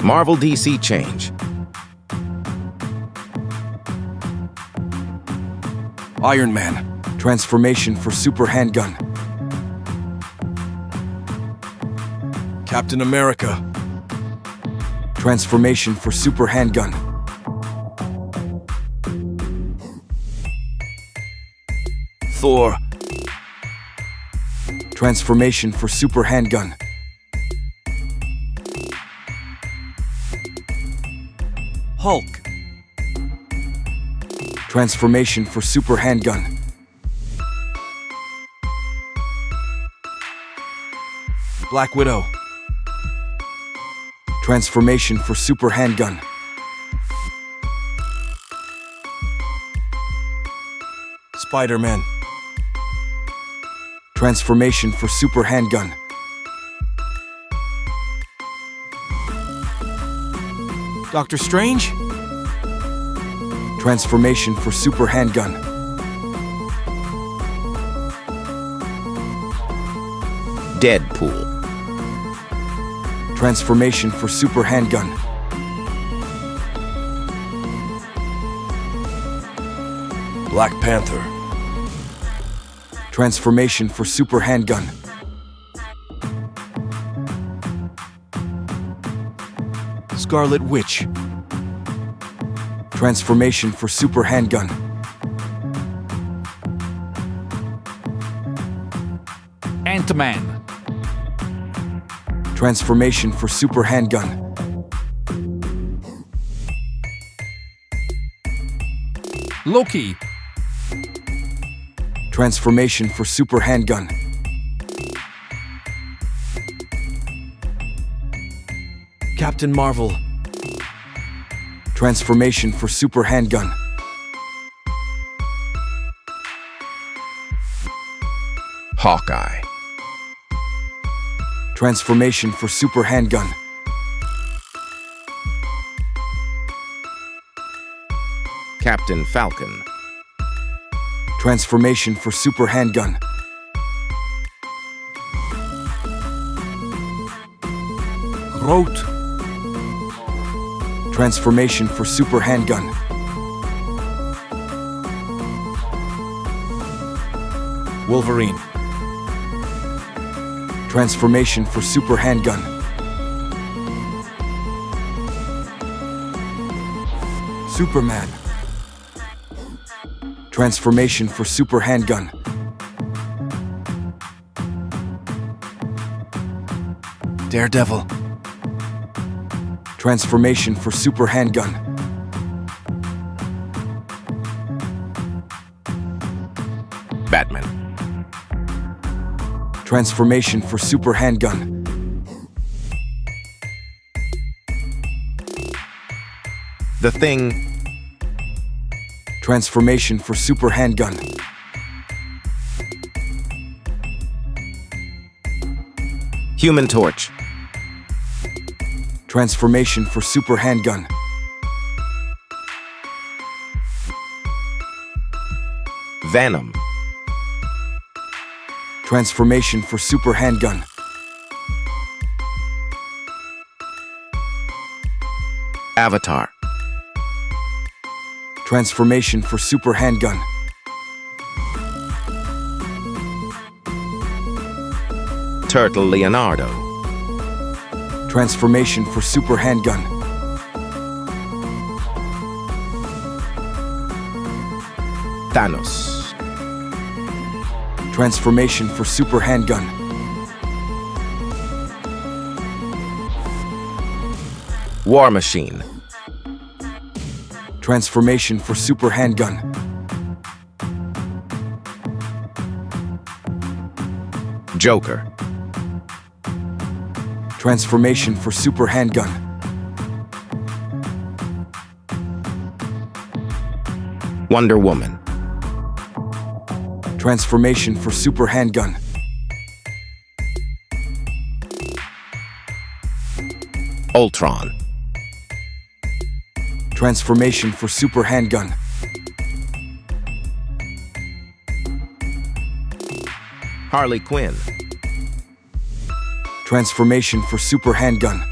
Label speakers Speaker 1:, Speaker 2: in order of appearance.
Speaker 1: Marvel DC change.
Speaker 2: Iron Man. Transformation for super handgun. Captain America. Transformation for super handgun. Thor. Transformation for super handgun. Hulk. Transformation for super handgun. Black Widow. Transformation for super handgun. Spider-Man. Transformation for super handgun. Doctor Strange. Transformation for super handgun.
Speaker 1: Deadpool.
Speaker 2: Transformation for super handgun. Black Panther. Transformation for super handgun. Scarlet Witch. Transformation for super handgun.
Speaker 3: Ant-Man.
Speaker 2: Transformation for super handgun.
Speaker 3: Loki.
Speaker 2: Transformation for super handgun. Captain Marvel. Transformation for super handgun.
Speaker 1: Hawkeye.
Speaker 2: Transformation for super handgun.
Speaker 1: Captain Falcon.
Speaker 2: Transformation for super handgun. Groot. Transformation for super handgun. Wolverine. Transformation for super handgun. Superman. Transformation for super handgun. Daredevil. Transformation for super handgun.
Speaker 1: Batman.
Speaker 2: Transformation for super handgun.
Speaker 1: The Thing.
Speaker 2: Transformation for super handgun.
Speaker 1: Human Torch.
Speaker 2: Transformation for super handgun.
Speaker 1: Venom.
Speaker 2: Transformation for super handgun.
Speaker 1: Avatar.
Speaker 2: Transformation for super handgun.
Speaker 1: Turtle Leonardo.
Speaker 2: Transformation for super handgun.
Speaker 1: Thanos.
Speaker 2: Transformation for super handgun.
Speaker 1: War Machine.
Speaker 2: Transformation for super handgun.
Speaker 1: Joker.
Speaker 2: Transformation for super handgun.
Speaker 1: Wonder Woman.
Speaker 2: Transformation for super handgun.
Speaker 1: Ultron.
Speaker 2: Transformation for super handgun.
Speaker 1: Harley Quinn.
Speaker 2: Transformation for super handgun.